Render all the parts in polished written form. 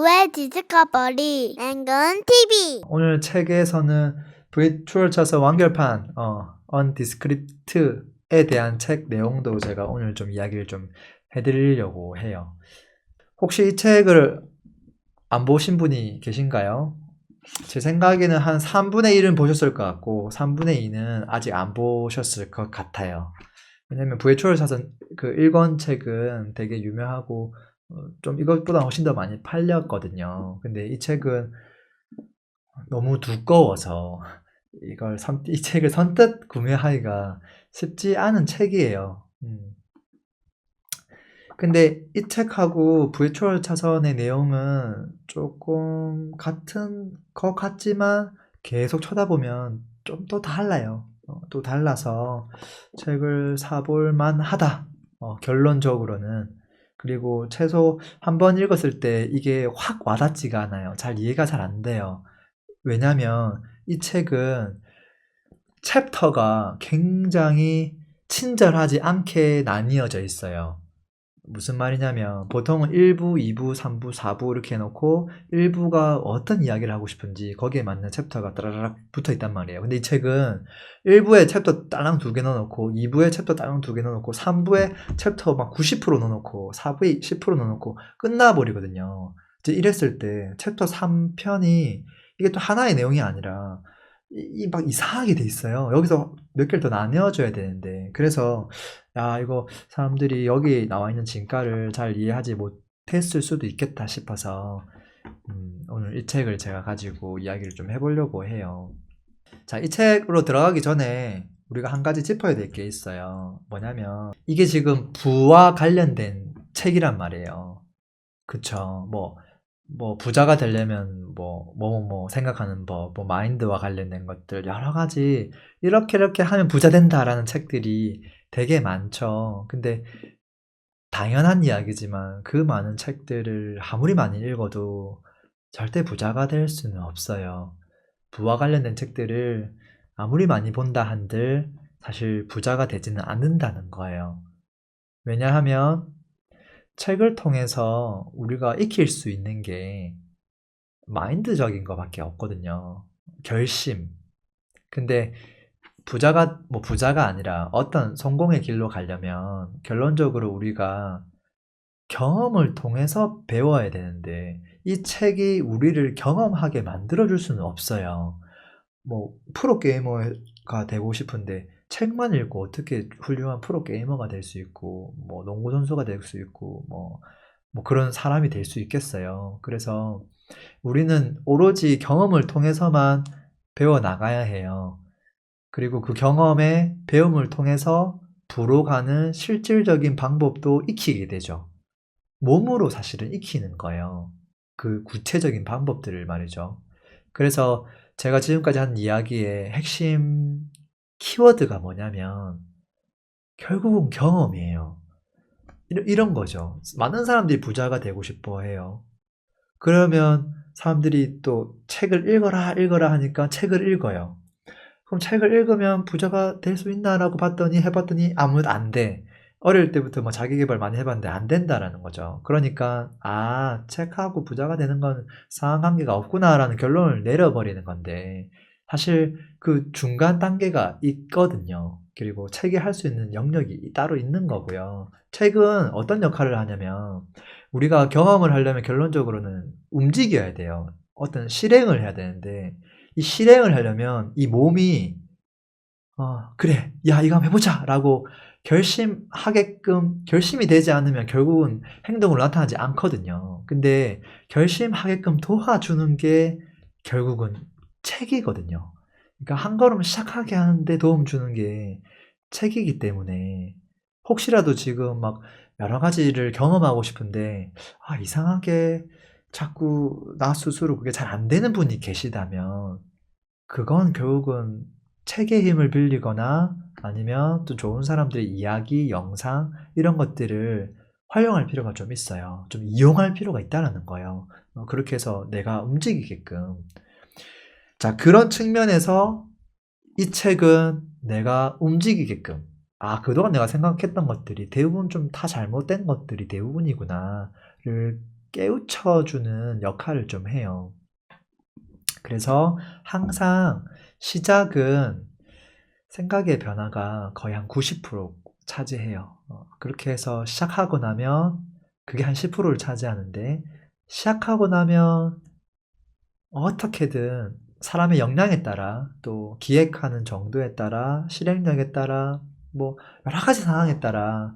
지구의 디스커버리 랭근 TV. 오늘 책에서는 브리추얼 쳐서 완결판 언디스크립트에 대한 책 내용도 제가 오늘 좀 이야기를 좀 해드리려고 해요. 혹시 이 책을 안 보신 분이 계신가요? 제 생각에는 한 3분의 1은 보셨을 것 같고 3분의 2는 아직 안 보셨을 것 같아요. 왜냐면 브리추얼 사전 그 1권 책은 되게 유명하고 좀 이것보다 훨씬 더 많이 팔렸거든요. 근데 이 책은 너무 두꺼워서 이 책을 선뜻 구매하기가 쉽지 않은 책이에요. 근데 이 책하고 브리추얼 차선의 내용은 조금 같은 것 같지만 계속 쳐다보면 좀 또 달라요. 또 달라서 책을 사볼 만하다. 결론적으로는. 그리고 최소 한 번 읽었을 때 이게 확 와닿지가 않아요. 잘 이해가 잘 안 돼요. 왜냐면 이 책은 챕터가 굉장히 친절하지 않게 나뉘어져 있어요. 무슨 말이냐면 보통은 1부, 2부, 3부, 4부 이렇게 해놓고 1부가 어떤 이야기를 하고 싶은지 거기에 맞는 챕터가 따라락 붙어 있단 말이에요. 근데 이 책은 1부에 챕터 딸랑 2개 넣어놓고 2부에 챕터 딸랑 2개 넣어놓고 3부에 cep터 막 90% 넣어놓고 4부에 10% 넣어놓고 끝나버리거든요. 이제 이랬을 때 챕터 3편이 이게 또 하나의 내용이 아니라 막 이상하게 돼 있어요. 여기서 몇 개를 더 나뉘어줘야 되는데 그래서 야 이거 사람들이 여기 나와 있는 진가를 잘 이해하지 못했을 수도 있겠다 싶어서 오늘 이 책을 제가 가지고 이야기를 좀 해보려고 해요. 자, 이 책으로 들어가기 전에 우리가 한 가지 짚어야 될 게 있어요. 뭐냐면 이게 지금 부와 관련된 책이란 말이에요. 그쵸? 뭐 부자가 되려면 뭐 생각하는 법, 뭐 마인드와 관련된 것들 여러 가지 이렇게 하면 부자 된다라는 책들이 되게 많죠. 근데 당연한 이야기지만 그 많은 책들을 아무리 많이 읽어도 절대 부자가 될 수는 없어요. 부와 관련된 책들을 아무리 많이 본다 한들 사실 부자가 되지는 않는다는 거예요. 왜냐하면 책을 통해서 우리가 익힐 수 있는 게 마인드적인 거밖에 없거든요. 결심. 근데 부자가 아니라 어떤 성공의 길로 가려면 결론적으로 우리가 경험을 통해서 배워야 되는데 이 책이 우리를 경험하게 만들어줄 수는 없어요. 프로게이머가 되고 싶은데 책만 읽고 어떻게 훌륭한 프로게이머가 될 수 있고 농구선수가 될 수 있고 그런 사람이 될 수 있겠어요. 그래서 우리는 오로지 경험을 통해서만 배워나가야 해요. 그리고 그 경험의 배움을 통해서 부로 가는 실질적인 방법도 익히게 되죠. 몸으로 사실은 익히는 거예요. 그 구체적인 방법들을 말이죠. 그래서 제가 지금까지 한 이야기의 핵심 키워드가 뭐냐면 결국은 경험이에요. 이런 거죠. 많은 사람들이 부자가 되고 싶어 해요. 그러면 사람들이 또 책을 읽어라 하니까 책을 읽어요. 그럼 책을 읽으면 부자가 될 수 있나라고 해봤더니 아무도 안 돼. 어릴 때부터 자기 개발 많이 해봤는데 안 된다라는 거죠. 그러니까 책하고 부자가 되는 건 상관관계가 없구나라는 결론을 내려버리는 건데 사실 그 중간 단계가 있거든요. 그리고 책이 할 수 있는 영역이 따로 있는 거고요. 책은 어떤 역할을 하냐면 우리가 경험을 하려면 결론적으로는 움직여야 돼요. 어떤 실행을 해야 되는데 이 실행을 하려면 이 몸이 그래 야 이거 한번 해보자 라고 결심이 되지 않으면 결국은 행동으로 나타나지 않거든요. 근데 결심하게끔 도와주는 게 결국은 책이거든요. 그러니까 한 걸음 시작하게 하는데 도움 주는 게 책이기 때문에 혹시라도 지금 막 여러 가지를 경험하고 싶은데 이상하게 자꾸 나 스스로 그게 잘 안 되는 분이 계시다면 그건 결국은 책의 힘을 빌리거나 아니면 또 좋은 사람들의 이야기, 영상 이런 것들을 활용할 필요가 좀 있어요. 좀 이용할 필요가 있다는 거예요. 그렇게 해서 내가 움직이게끔. 자, 그런 측면에서 이 책은 내가 움직이게끔 그동안 내가 생각했던 것들이 대부분 좀 다 잘못된 것들이 대부분이구나를 깨우쳐주는 역할을 좀 해요. 그래서 항상 시작은 생각의 변화가 거의 한 90% 차지해요. 그렇게 해서 시작하고 나면 그게 한 10%를 차지하는데, 시작하고 나면 어떻게든 사람의 역량에 따라, 또 기획하는 정도에 따라, 실행력에 따라, 뭐 여러 가지 상황에 따라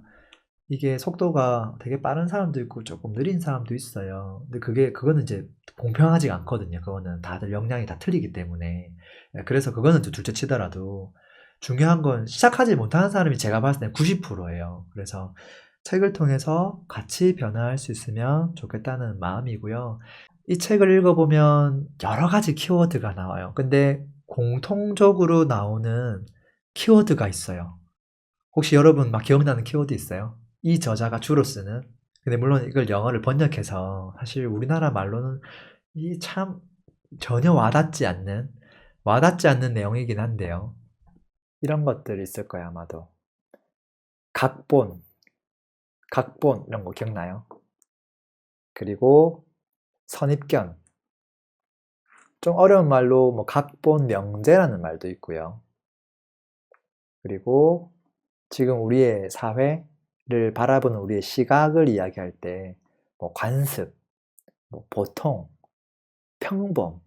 이게 속도가 되게 빠른 사람도 있고 조금 느린 사람도 있어요. 근데 그거는 이제 공평하지가 않거든요. 그거는 다들 역량이 다 틀리기 때문에. 그래서 그거는 좀 둘째 치더라도 중요한 건 시작하지 못하는 사람이 제가 봤을 때 90%예요. 그래서 책을 통해서 같이 변화할 수 있으면 좋겠다는 마음이고요. 이 책을 읽어보면 여러 가지 키워드가 나와요. 근데 공통적으로 나오는 키워드가 있어요. 혹시 여러분 막 기억나는 키워드 있어요? 이 저자가 주로 쓰는. 근데 물론 이걸 영어를 번역해서 사실 우리나라 말로는 이 참 전혀 와닿지 않는 내용이긴 한데요. 이런 것들이 있을 거예요, 아마도. 각본 이런 거 기억나요? 그리고 선입견. 좀 어려운 말로 뭐 각본 명제라는 말도 있고요. 그리고 지금 우리의 사회를 바라보는 우리의 시각을 이야기할 때 뭐 관습, 뭐 보통, 평범,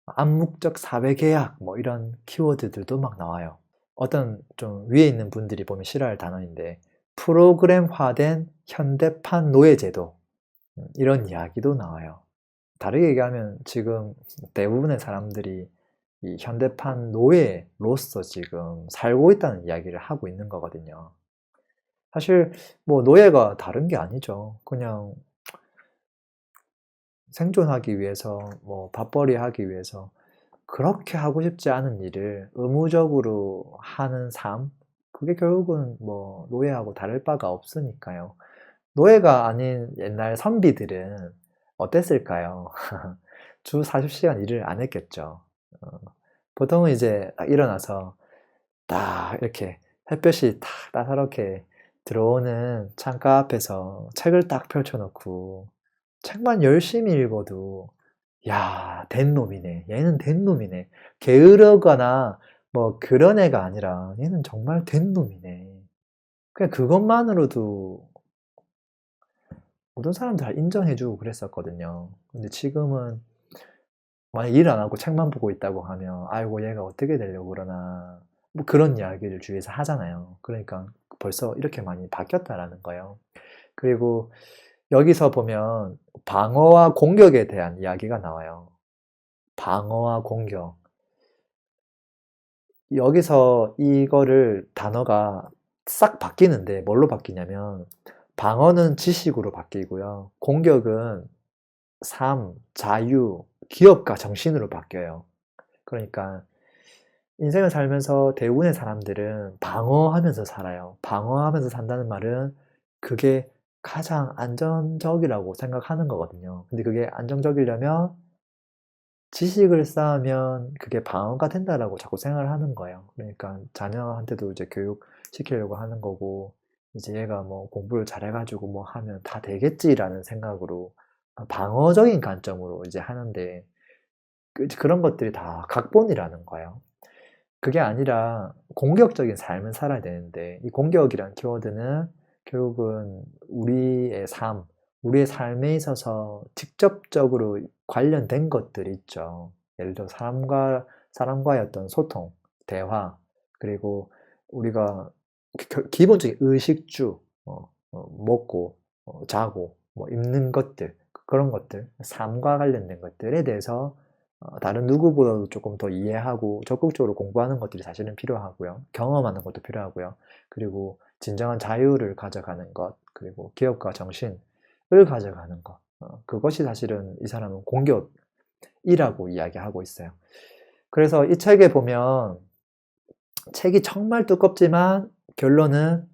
암묵적 사회계약 뭐 이런 키워드들도 막 나와요. 어떤 좀 위에 있는 분들이 보면 싫어할 단어인데 프로그램화된 현대판 노예제도, 이런 이야기도 나와요. 다르게 얘기하면 지금 대부분의 사람들이 이 현대판 노예로서 지금 살고 있다는 이야기를 하고 있는 거거든요. 사실 뭐 노예가 다른 게 아니죠. 그냥 생존하기 위해서, 뭐 밥벌이 하기 위해서 그렇게 하고 싶지 않은 일을 의무적으로 하는 삶, 그게 결국은 뭐 노예하고 다를 바가 없으니까요. 노예가 아닌 옛날 선비들은 어땠을까요? 주 40시간 일을 안 했겠죠. 어, 보통은 이제 딱 일어나서 딱 이렇게 햇볕이 딱 따사롭게 들어오는 창가 앞에서 책을 딱 펼쳐놓고 책만 열심히 읽어도 야, 된 놈이네. 얘는 된 놈이네. 게으르거나 뭐 그런 애가 아니라 얘는 정말 된 놈이네. 그냥 그것만으로도 모든 사람들 다 인정해주고 그랬었거든요. 근데 지금은 만약 일 안 하고 책만 보고 있다고 하면 아이고 얘가 어떻게 되려고 그러나 뭐 그런 이야기를 주위에서 하잖아요. 그러니까 벌써 이렇게 많이 바뀌었다라는 거예요. 그리고 여기서 보면 방어와 공격에 대한 이야기가 나와요. 방어와 공격. 여기서 이거를 단어가 싹 바뀌는데 뭘로 바뀌냐면 방어는 지식으로 바뀌고요. 공격은 삶, 자유, 기업가 정신으로 바뀌어요. 그러니까 인생을 살면서 대부분의 사람들은 방어하면서 살아요. 방어하면서 산다는 말은 그게 가장 안정적이라고 생각하는 거거든요. 근데 그게 안정적이려면 지식을 쌓으면 그게 방어가 된다라고 자꾸 생각을 하는 거예요. 그러니까 자녀한테도 이제 교육시키려고 하는 거고, 이제 얘가 뭐 공부를 잘해가지고 뭐 하면 다 되겠지라는 생각으로 방어적인 관점으로 이제 하는데, 그런 것들이 다 각본이라는 거예요. 그게 아니라 공격적인 삶을 살아야 되는데, 이 공격이란 키워드는 결국은 우리의 삶에 있어서 직접적으로 관련된 것들이 있죠. 예를 들어 사람과의 어떤 소통, 대화, 그리고 우리가 기본적인 의식주, 먹고, 자고, 뭐 입는 것들, 그런 것들, 삶과 관련된 것들에 대해서 다른 누구보다도 조금 더 이해하고 적극적으로 공부하는 것들이 사실은 필요하고요. 경험하는 것도 필요하고요. 그리고 진정한 자유를 가져가는 것, 그리고 기업가 정신을 가져가는 것. 그것이 사실은 이 사람은 공격이라고 이야기하고 있어요. 그래서 이 책에 보면 책이 정말 두껍지만 결론은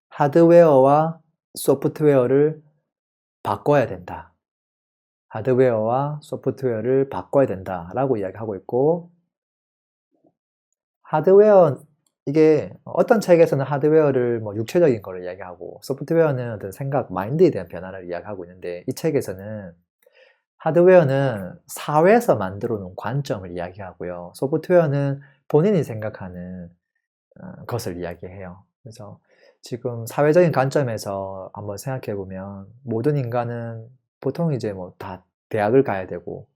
하드웨어와 소프트웨어를 바꿔야 된다. 하드웨어와 소프트웨어를 바꿔야 된다라고 이야기하고 있고, 하드웨어 이게 어떤 책에서는 하드웨어를 뭐 육체적인 거를 이야기하고 소프트웨어는 어떤 생각, 마인드에 대한 변화를 이야기하고 있는데 이 책에서는 하드웨어는 사회에서 만들어 놓은 관점을 이야기하고요. 소프트웨어는 본인이 생각하는 것을 이야기해요. 그래서 지금 사회적인 관점에서 한번 생각해 보면 모든 인간은 보통 이제 뭐 다 대학을 가야 되고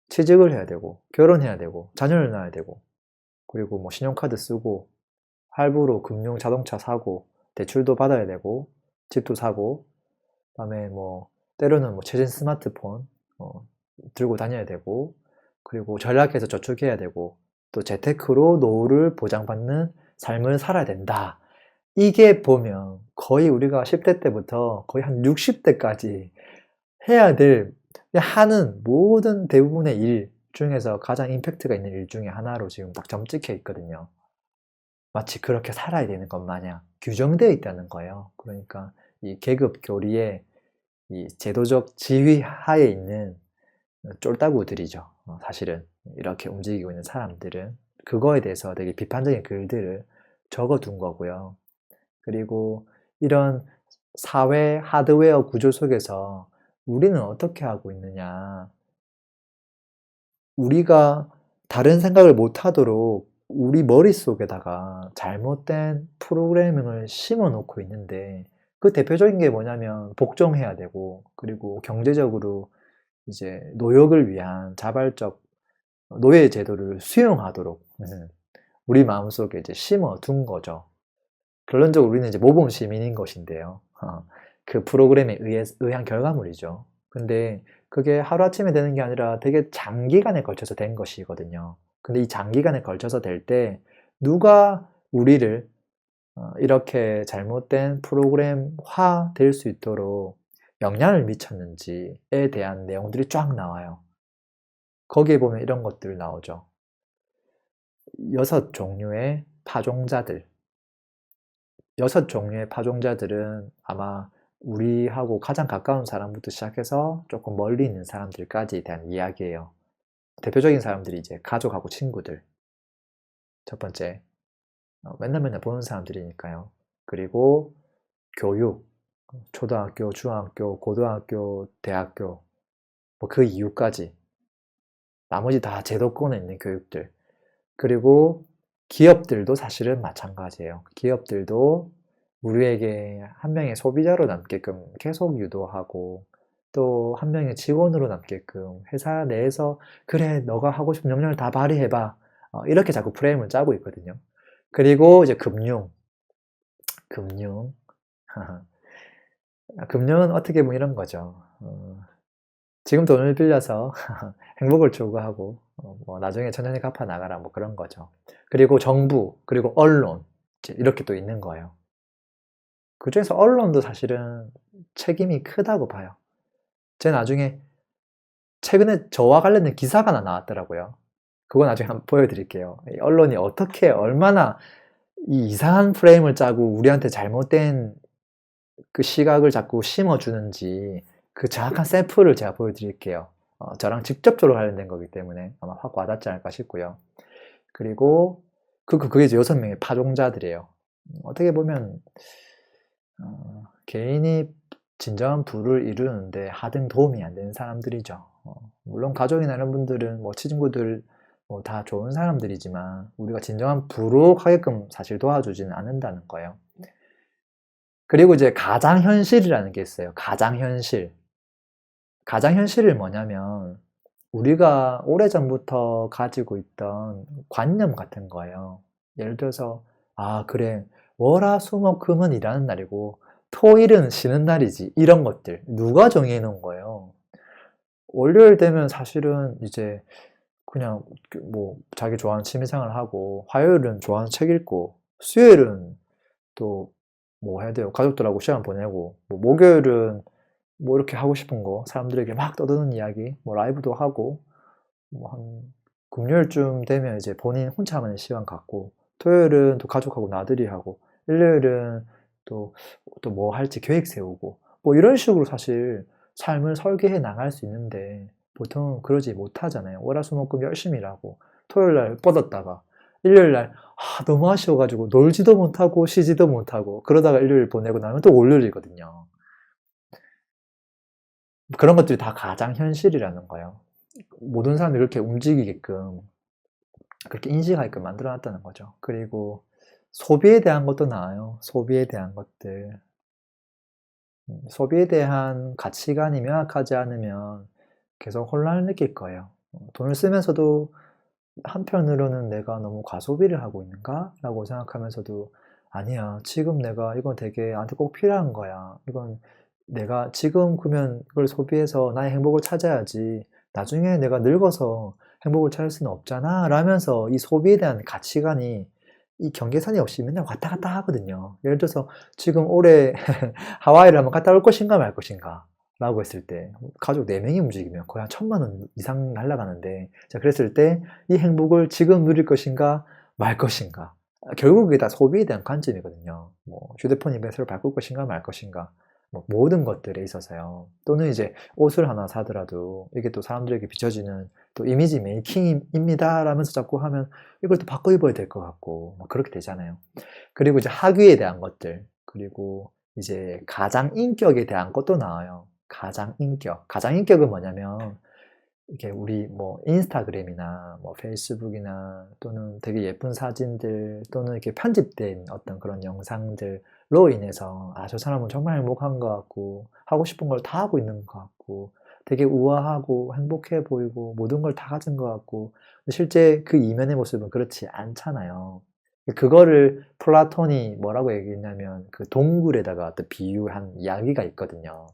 취직을 해야 되고 결혼해야 되고 자녀를 낳아야 되고 그리고 뭐 신용카드 쓰고 할부로 금융 자동차 사고 대출도 받아야 되고 집도 사고 그다음에 뭐 때로는 뭐 최신 스마트폰 들고 다녀야 되고 그리고 전략해서 저축해야 되고 또 재테크로 노후를 보장받는 삶을 살아야 된다. 이게 보면 거의 우리가 10대 때부터 거의 한 60대까지 해야 될 하는 모든 대부분의 일 중에서 가장 임팩트가 있는 일 중에 하나로 지금 딱 점찍혀 있거든요. 마치 그렇게 살아야 되는 것 마냥 규정되어 있다는 거예요. 그러니까 이 계급 교리에 이 제도적 지위 하에 있는 쫄따구들이죠. 사실은 이렇게 움직이고 있는 사람들은 그거에 대해서 되게 비판적인 글들을 적어둔 거고요. 그리고 이런 사회 하드웨어 구조 속에서 우리는 어떻게 하고 있느냐. 우리가 다른 생각을 못 하도록 우리 머릿속에다가 잘못된 프로그래밍을 심어 놓고 있는데 그 대표적인 게 뭐냐면 복종해야 되고 그리고 경제적으로 이제 노역을 위한 자발적 노예 제도를 수용하도록 우리 마음속에 이제 심어 둔 거죠. 결론적으로 우리는 이제 모범 시민인 것인데요. 그 프로그램에 의한 결과물이죠. 근데 그게 하루아침에 되는 게 아니라 되게 장기간에 걸쳐서 된 것이거든요. 근데 이 장기간에 걸쳐서 될 때 누가 우리를 이렇게 잘못된 프로그램화 될 수 있도록 영향을 미쳤는지에 대한 내용들이 쫙 나와요. 거기에 보면 이런 것들 나오죠. 6종류의 파종자들. 6종류의 파종자들은 아마 우리하고 가장 가까운 사람부터 시작해서 조금 멀리 있는 사람들까지에 대한 이야기예요. 대표적인 사람들이 이제 가족하고 친구들. 첫 번째, 맨날 보는 사람들이니까요. 그리고 교육, 초등학교, 중학교, 고등학교, 대학교, 뭐 그 이후까지. 나머지 다 제도권에 있는 교육들. 그리고 기업들도 사실은 마찬가지예요. 기업들도 우리에게 한 명의 소비자로 남게끔 계속 유도하고 또 한 명의 직원으로 남게끔 회사 내에서 그래 너가 하고 싶은 역량을 다 발휘해봐 이렇게 자꾸 프레임을 짜고 있거든요. 그리고 이제 금융 금융은 어떻게 보면 이런 거죠. 지금 돈을 빌려서 행복을 추구하고 뭐 나중에 천천히 갚아 나가라 뭐 그런 거죠. 그리고 정부 그리고 언론 이렇게 또 있는 거예요. 그중에서 언론도 사실은 책임이 크다고 봐요. 제가 나중에 최근에 저와 관련된 기사가 하나 나왔더라고요. 그거 나중에 한번 보여드릴게요. 언론이 어떻게 얼마나 이 이상한 프레임을 짜고 우리한테 잘못된 그 시각을 자꾸 심어주는지 그 정확한 샘플을 제가 보여드릴게요. 저랑 직접적으로 관련된 거기 때문에 아마 확 와닿지 않을까 싶고요. 그리고 그게 이제 6명의 파종자들이에요. 어떻게 보면 개인이 진정한 부를 이루는데 하등 도움이 안 되는 사람들이죠. 물론 가족이나 이런 분들은 뭐 친구들 뭐 다 좋은 사람들이지만 우리가 진정한 부로 하게끔 사실 도와주지는 않는다는 거예요. 그리고 이제 가장현실이라는 게 있어요. 가장현실. 가장현실은 뭐냐면 우리가 오래전부터 가지고 있던 관념 같은 거예요. 예를 들어서 그래 월화수목금은 일하는 날이고 토일은 쉬는 날이지 이런 것들 누가 정해 놓은 거예요. 월요일 되면 사실은 이제 그냥 뭐 자기 좋아하는 취미생활 하고 화요일은 좋아하는 책 읽고 수요일은 또 뭐 해야 돼요. 가족들하고 시간 보내고 뭐 목요일은 뭐 이렇게 하고 싶은 거 사람들에게 막 떠드는 이야기 뭐 라이브도 하고 뭐 한 금요일쯤 되면 이제 본인 혼자만의 시간 갖고 토요일은 또 가족하고 나들이 하고 일요일은 또 뭐 할지 계획 세우고 뭐 이런 식으로 사실 삶을 설계해 나갈 수 있는데 보통 그러지 못하잖아요. 월화수목금 열심히 일하고 토요일날 뻗었다가 일요일 날 너무 아쉬워가지고 놀지도 못하고 쉬지도 못하고 그러다가 일요일 보내고 나면 또 월요일이거든요. 그런 것들이 다 가장 현실이라는 거예요. 모든 사람들이 그렇게 움직이게끔 그렇게 인식하게끔 만들어놨다는 거죠. 그리고 소비에 대한 것도 나와요. 소비에 대한 것들. 소비에 대한 가치관이 명확하지 않으면 계속 혼란을 느낄 거예요. 돈을 쓰면서도 한편으로는 내가 너무 과소비를 하고 있는가? 라고 생각하면서도 아니야. 지금 내가 이건 되게 나한테 꼭 필요한 거야. 이건 내가 지금 그러면 이걸 소비해서 나의 행복을 찾아야지. 나중에 내가 늙어서 행복을 찾을 수는 없잖아. 라면서 이 소비에 대한 가치관이 이 경계선이 없이 맨날 왔다 갔다 하거든요. 예를 들어서 지금 올해 하와이를 한번 갔다 올 것인가 말 것인가 라고 했을 때 가족 4명이 움직이면 거의 한 1,000만 원 이상 날아가는데 자 그랬을 때 이 행복을 지금 누릴 것인가 말 것인가 결국 그게 다 소비에 대한 관점이거든요. 뭐 휴대폰 이벤트를 바꿀 것인가 말 것인가 뭐 모든 것들에 있어서요. 또는 이제 옷을 하나 사더라도 이게 또 사람들에게 비춰지는 또 이미지 메이킹입니다 라면서 자꾸 하면 이걸 또 바꿔 입어야 될 것 같고 뭐 그렇게 되잖아요. 그리고 이제 학위에 대한 것들 그리고 이제 가장 인격에 대한 것도 나와요. 가장 인격. 가장 인격은 뭐냐면 이렇게 우리 뭐 인스타그램이나 뭐 페이스북이나 또는 되게 예쁜 사진들 또는 이렇게 편집된 어떤 그런 영상들로 인해서 아, 저 사람은 정말 행복한 것 같고 하고 싶은 걸 다 하고 있는 것 같고 되게 우아하고 행복해 보이고 모든 걸 다 가진 것 같고 실제 그 이면의 모습은 그렇지 않잖아요. 그거를 플라톤이 뭐라고 얘기했냐면 그 동굴에다가 또 비유한 이야기가 있거든요.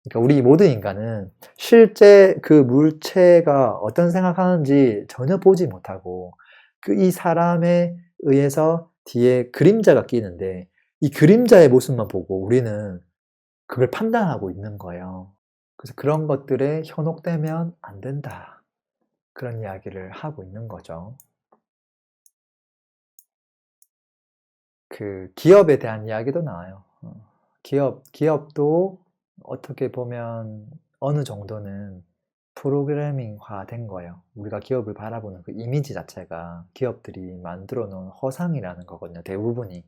그러니까 우리 모든 인간은 실제 그 물체가 어떤 생각하는지 전혀 보지 못하고 그 이 사람에 의해서 뒤에 그림자가 끼는데 이 그림자의 모습만 보고 우리는 그걸 판단하고 있는 거예요. 그래서 그런 것들에 현혹되면 안 된다. 그런 이야기를 하고 있는 거죠. 그 기업에 대한 이야기도 나와요. 기업도 어떻게 보면 어느 정도는 프로그래밍화 된 거예요. 우리가 기업을 바라보는 그 이미지 자체가 기업들이 만들어 놓은 허상이라는 거거든요. 대부분이.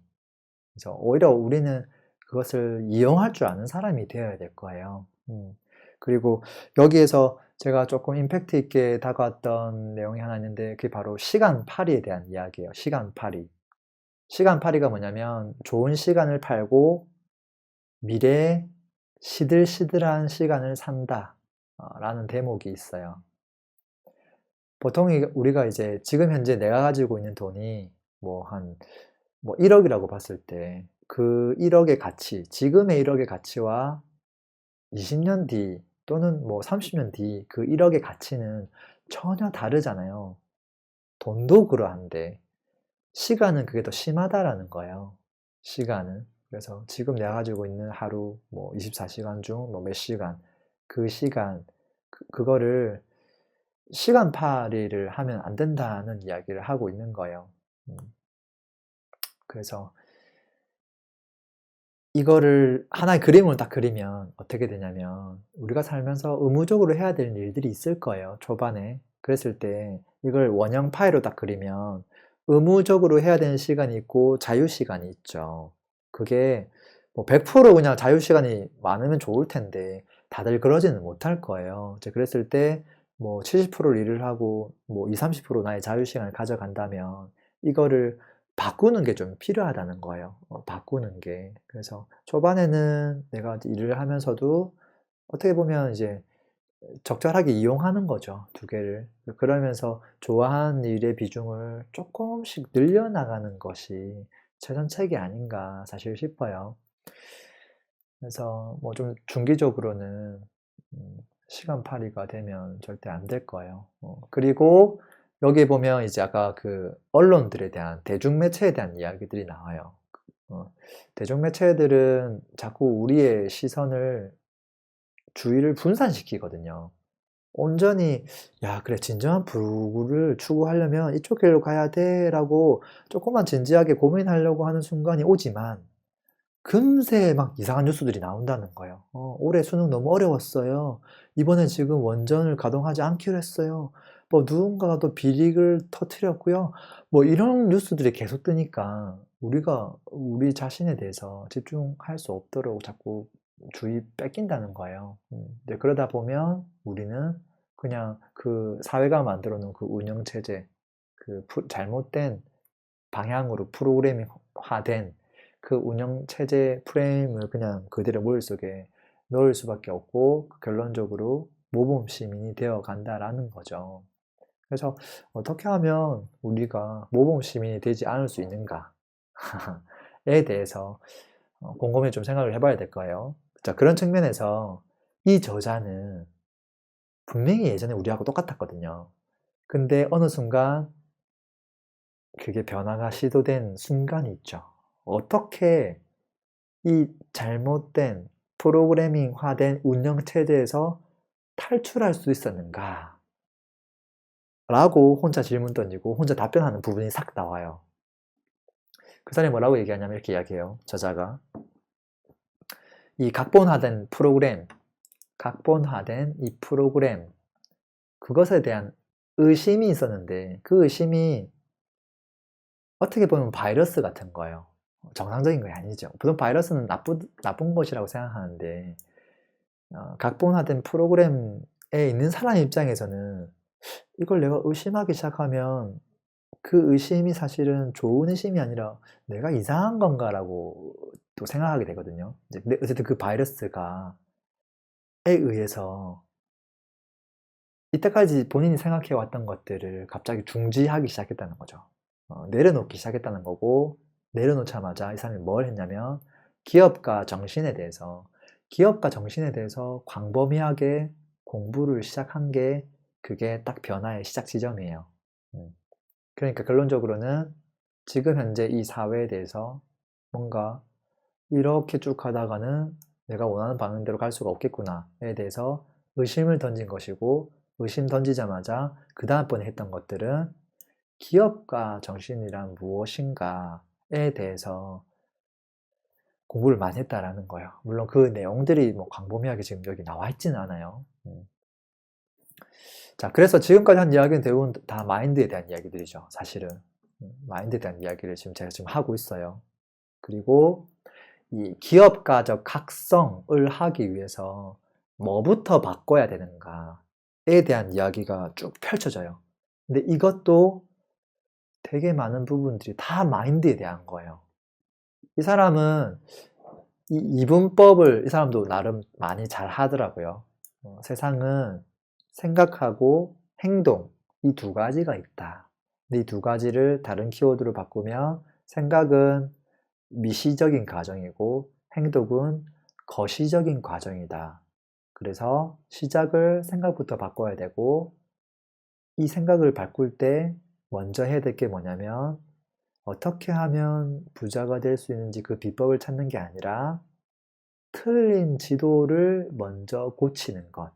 그래서 오히려 우리는 그것을 이용할 줄 아는 사람이 되어야 될 거예요. 그리고 여기에서 제가 조금 임팩트 있게 다가왔던 내용이 하나 있는데 그게 바로 시간팔이에 대한 이야기예요. 시간팔이. 시간팔이가 뭐냐면 좋은 시간을 팔고 미래에 시들시들한 시간을 산다 라는 대목이 있어요. 보통 우리가 이제 지금 현재 내가 가지고 있는 돈이 뭐 한 1억이라고 봤을 때 그 1억의 가치, 지금의 1억의 가치와 20년 뒤 또는 뭐 30년 뒤 그 1억의 가치는 전혀 다르잖아요. 돈도 그러한데 시간은 그게 더 심하다라는 거예요. 시간은. 그래서 지금 내가 가지고 있는 하루 뭐 24시간 중 뭐 몇 시간 그 시간 그거를 시간팔이를 하면 안 된다는 이야기를 하고 있는 거예요. 그래서 이거를 하나의 그림을 딱 그리면 어떻게 되냐면 우리가 살면서 의무적으로 해야 되는 일들이 있을 거예요. 초반에. 그랬을 때 이걸 원형 파이로 딱 그리면 의무적으로 해야 되는 시간이 있고 자유시간이 있죠. 그게 뭐 100% 그냥 자유시간이 많으면 좋을 텐데 다들 그러지는 못할 거예요. 이제 그랬을 때 뭐 70%를 일을 하고 뭐 20, 30% 나의 자유시간을 가져간다면 이거를 바꾸는 게 좀 필요하다는 거예요. 바꾸는 게. 그래서 초반에는 내가 일을 하면서도 어떻게 보면 이제 적절하게 이용하는 거죠. 두 개를. 그러면서 좋아하는 일의 비중을 조금씩 늘려나가는 것이 최선책이 아닌가 사실 싶어요. 그래서 뭐 좀 중기적으로는 시간팔이가 되면 절대 안 될 거예요. 그리고 여기에 보면 이제 아까 그 언론들에 대한 대중매체에 대한 이야기들이 나와요. 대중매체들은 자꾸 우리의 시선을 주의를 분산시키거든요. 온전히 야 그래 진정한 부를 추구하려면 이쪽 길로 가야 돼 라고 조금만 진지하게 고민하려고 하는 순간이 오지만 금세 막 이상한 뉴스들이 나온다는 거예요. 올해 수능 너무 어려웠어요. 이번에 지금 원전을 가동하지 않기로 했어요. 뭐 누군가가 또 비리를 터뜨렸고요. 뭐 이런 뉴스들이 계속 뜨니까 우리가 우리 자신에 대해서 집중할 수 없도록 자꾸 주의 뺏긴다는 거예요. 근데 그러다 보면 우리는 그냥 그 사회가 만들어 놓은 그 운영체제, 그 잘못된 방향으로 프로그래밍화된 그 운영체제 프레임을 그냥 그대로 머릿속에 넣을 수밖에 없고 결론적으로 모범 시민이 되어 간다라는 거죠. 그래서 어떻게 하면 우리가 모범 시민이 되지 않을 수 있는가에 대해서 곰곰이 좀 생각을 해봐야 될 거예요. 자, 그런 측면에서 이 저자는 분명히 예전에 우리하고 똑같았거든요. 근데 어느 순간 그게 변화가 시도된 순간이 있죠. 어떻게 이 잘못된 프로그래밍화된 운영체제에서 탈출할 수 있었는가? 라고 혼자 질문 던지고 혼자 답변하는 부분이 싹 나와요. 그 사람이 뭐라고 얘기하냐면 이렇게 이야기해요. 저자가. 이 각본화된 이 프로그램, 그것에 대한 의심이 있었는데 그 의심이 어떻게 보면 바이러스 같은 거예요. 정상적인 게 아니죠. 보통 바이러스는 나쁜 것이라고 생각하는데 각본화된 프로그램에 있는 사람 입장에서는 이걸 내가 의심하기 시작하면 그 의심이 사실은 좋은 의심이 아니라 내가 이상한 건가라고 또 생각하게 되거든요. 근데 어쨌든 그 바이러스가 에 의해서 이때까지 본인이 생각해왔던 것들을 갑자기 중지하기 시작했다는 거죠. 내려놓기 시작했다는 거고, 내려놓자마자 이 사람이 뭘 했냐면 기업가 정신에 대해서 광범위하게 공부를 시작한 게 그게 딱 변화의 시작 지점이에요. 그러니까 결론적으로는 지금 현재 이 사회에 대해서 뭔가 이렇게 쭉 가다가는 내가 원하는 방향대로 갈 수가 없겠구나에 대해서 의심을 던진 것이고, 의심 던지자마자 그 다음번에 했던 것들은 기업가 정신이란 무엇인가에 대해서 공부를 많이 했다라는 거예요. 물론 그 내용들이 뭐 광범위하게 지금 여기 나와 있지는 않아요. 자, 그래서 지금까지 한 이야기는 대부분 다 마인드에 대한 이야기들이죠. 사실은 마인드에 대한 이야기를 지금 제가 하고 있어요. 그리고 이 기업가적 각성을 하기 위해서 뭐부터 바꿔야 되는가에 대한 이야기가 쭉 펼쳐져요. 근데 이것도 되게 많은 부분들이 다 마인드에 대한 거예요. 이 사람은 이 이분법을 이 사람도 나름 많이 잘 하더라고요. 세상은 생각하고 행동, 이 두 가지가 있다. 근데 이 두 가지를 다른 키워드로 바꾸면 생각은 미시적인 과정이고 행동은 거시적인 과정이다. 그래서 시작을 생각부터 바꿔야 되고 이 생각을 바꿀 때 먼저 해야 될 게 뭐냐면 어떻게 하면 부자가 될 수 있는지 그 비법을 찾는 게 아니라 틀린 지도를 먼저 고치는 것.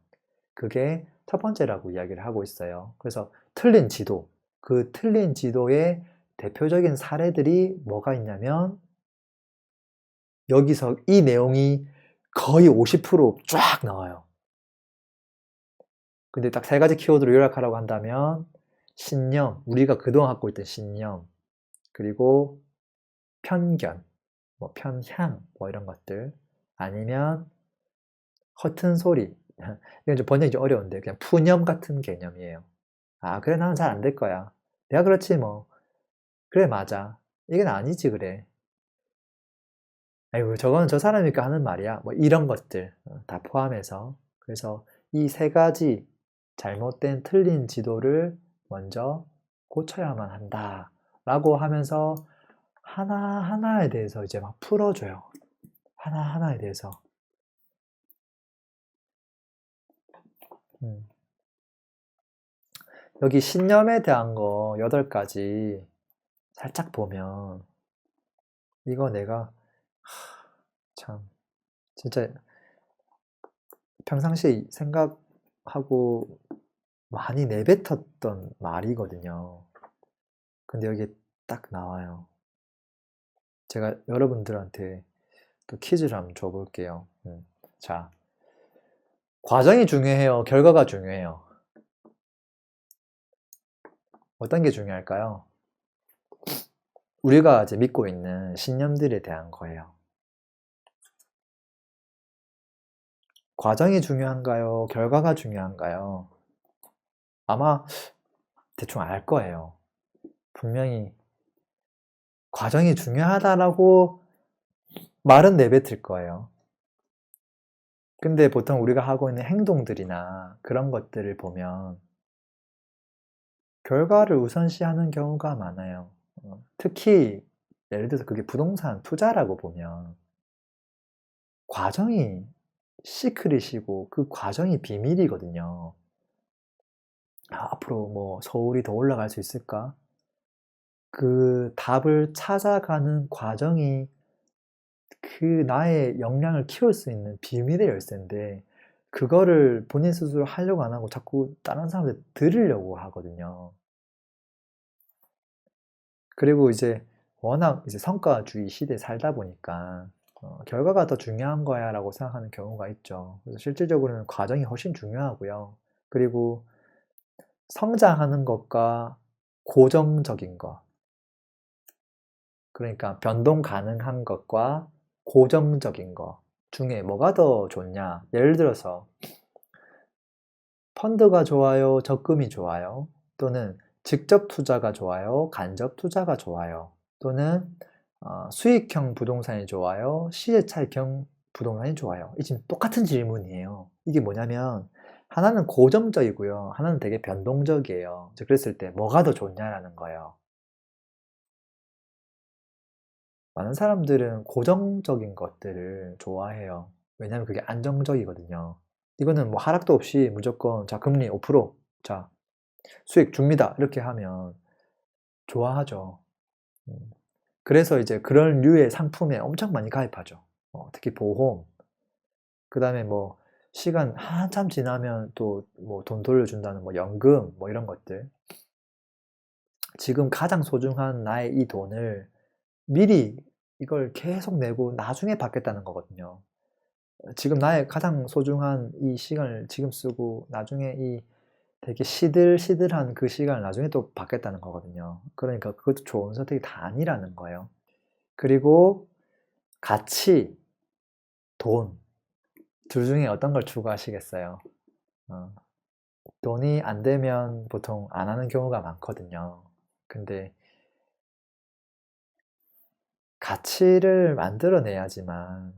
그게 첫 번째라고 이야기를 하고 있어요. 그래서 틀린 지도, 그 틀린 지도의 대표적인 사례들이 뭐가 있냐면 여기서 이 내용이 거의 50%쫙 나와요. 근데 딱 세 가지 키워드로 요약하라고 한다면 신념, 우리가 그동안 갖고 있던 신념, 그리고 편견, 뭐 편향, 뭐 이런 것들, 아니면 허튼 소리, 이건 좀 번역이 좀 어려운데 그냥 푸념 같은 개념이에요. 아, 그래 나는 잘 안 될 거야. 내가 그렇지 뭐. 그래 맞아. 이건 아니지 그래. 아이고 저건 저 사람이니까 하는 말이야. 뭐 이런 것들 다 포함해서 그래서 이 세 가지 잘못된 틀린 지도를 먼저 고쳐야만 한다 라고 하면서 하나하나에 대해서 이제 막 풀어줘요. 하나하나에 대해서. 여기 신념에 대한 거 8가지 살짝 보면 이거 내가 참 진짜 평상시에 생각하고 많이 내뱉었던 말이거든요. 근데 여기 딱 나와요. 제가 여러분들한테 또 퀴즈를 한번 줘볼게요. 자, 과정이 중요해요? 결과가 중요해요? 어떤 게 중요할까요? 우리가 이제 믿고 있는 신념들에 대한 거예요. 과정이 중요한가요? 결과가 중요한가요? 아마 대충 알 거예요. 분명히 과정이 중요하다라고 말은 내뱉을 거예요. 근데 보통 우리가 하고 있는 행동들이나 그런 것들을 보면 결과를 우선시하는 경우가 많아요. 특히 예를 들어서 그게 부동산 투자라고 보면 과정이 시크릿이고 그 과정이 비밀이거든요. 앞으로 뭐 서울이 더 올라갈 수 있을까? 그 답을 찾아가는 과정이 그 나의 역량을 키울 수 있는 비밀의 열쇠인데 그거를 본인 스스로 하려고 안 하고 자꾸 다른 사람들 들으려고 하거든요. 그리고 이제 워낙 이제 성과주의 시대에 살다 보니까 결과가 더 중요한 거야 라고 생각하는 경우가 있죠. 그래서 실질적으로는 과정이 훨씬 중요하고요. 그리고 성장하는 것과 고정적인 것, 그러니까 변동 가능한 것과 고정적인 것 중에 뭐가 더 좋냐? 예를 들어서 펀드가 좋아요? 적금이 좋아요? 또는 직접 투자가 좋아요? 간접 투자가 좋아요? 또는 수익형 부동산이 좋아요? 시세차익형 부동산이 좋아요? 이 지금 똑같은 질문이에요. 이게 뭐냐면 하나는 고정적이고요. 하나는 되게 변동적이에요. 그랬을 때 뭐가 더 좋냐라는 거예요. 많은 사람들은 고정적인 것들을 좋아해요. 왜냐하면 그게 안정적이거든요. 이거는 뭐 하락도 없이 무조건 자 금리 5% 자 수익 줍니다 이렇게 하면 좋아하죠. 그래서 이제 그런 류의 상품에 엄청 많이 가입하죠. 특히 보험, 그 다음에 뭐 시간 한참 지나면 또 뭐 돈 돌려준다는 뭐 연금 뭐 이런 것들. 지금 가장 소중한 나의 이 돈을 미리 이걸 계속 내고 나중에 받겠다는 거거든요. 지금 나의 가장 소중한 이 시간을 지금 쓰고 나중에 이 되게 시들시들한 그 시간을 나중에 또 받겠다는 거거든요. 그러니까 그것도 좋은 선택이 다 아니라는 거예요. 그리고 가치, 돈, 둘 중에 어떤 걸 추구하시겠어요? 돈이 안 되면 보통 안 하는 경우가 많거든요. 근데 가치를 만들어내야지만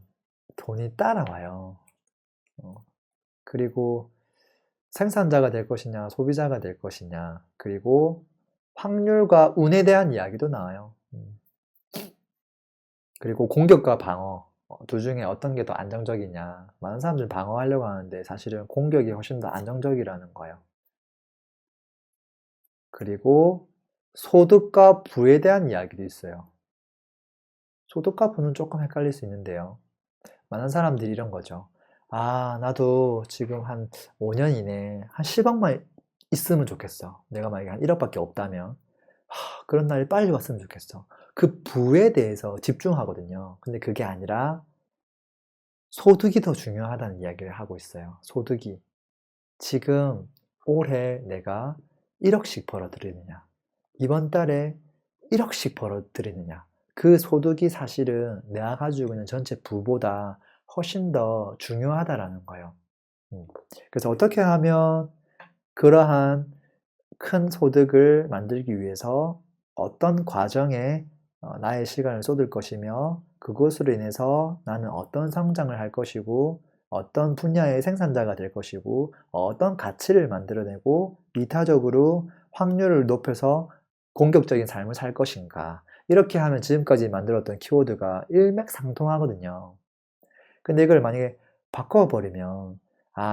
돈이 따라와요. 그리고 생산자가 될 것이냐, 소비자가 될 것이냐, 그리고 확률과 운에 대한 이야기도 나와요. 그리고 공격과 방어, 둘 중에 어떤 게 더 안정적이냐. 많은 사람들이 방어하려고 하는데 사실은 공격이 훨씬 더 안정적이라는 거예요. 그리고 소득과 부에 대한 이야기도 있어요. 소득과 부는 조금 헷갈릴 수 있는데요. 많은 사람들이 이런 거죠. 나도 지금 한 5년 이내에 한 10억만 있으면 좋겠어. 내가 만약에 한 1억밖에 없다면 그런 날이 빨리 왔으면 좋겠어. 그 부에 대해서 집중하거든요. 근데 그게 아니라 소득이 더 중요하다는 이야기를 하고 있어요. 소득이. 지금 올해 내가 1억씩 벌어들이느냐, 이번 달에 1억씩 벌어들이느냐, 그 소득이 사실은 내가 가지고 있는 전체 부보다 훨씬 더 중요하다라는 거예요. 그래서 어떻게 하면 그러한 큰 소득을 만들기 위해서 어떤 과정에 나의 시간을 쏟을 것이며 그것으로 인해서 나는 어떤 성장을 할 것이고 어떤 분야의 생산자가 될 것이고 어떤 가치를 만들어내고 이타적으로 확률을 높여서 공격적인 삶을 살 것인가. 이렇게 하면 지금까지 만들었던 키워드가 일맥상통하거든요. 근데 이걸 만약에 바꿔버리면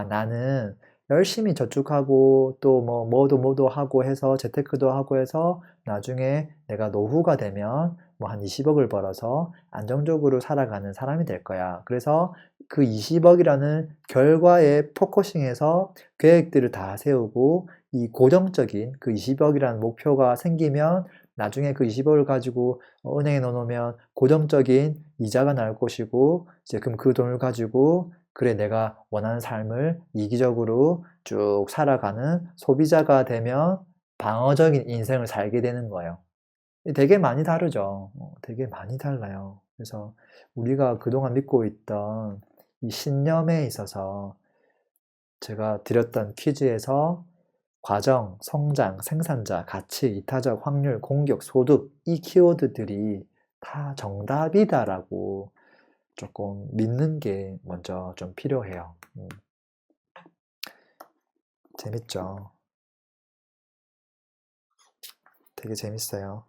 나는 열심히 저축하고 또 뭐도 하고 해서 재테크도 하고 해서 나중에 내가 노후가 되면 뭐 한 20억을 벌어서 안정적으로 살아가는 사람이 될 거야. 그래서 그 20억이라는 결과에 포커싱해서 계획들을 다 세우고 이 고정적인 그 20억이라는 목표가 생기면 나중에 그 20억을 가지고 은행에 넣어놓으면 고정적인 이자가 나올 것이고, 이제 그럼 그 돈을 가지고 그래 내가 원하는 삶을 이기적으로 쭉 살아가는 소비자가 되면 방어적인 인생을 살게 되는 거예요. 되게 많이 다르죠. 되게 많이 달라요. 그래서 우리가 그동안 믿고 있던 이 신념에 있어서 제가 드렸던 퀴즈에서 과정, 성장, 생산자, 가치, 이타적, 확률, 공격, 소득 이 키워드들이 다 정답이다라고 조금 믿는 게 먼저 좀 필요해요. 재밌죠? 되게 재밌어요.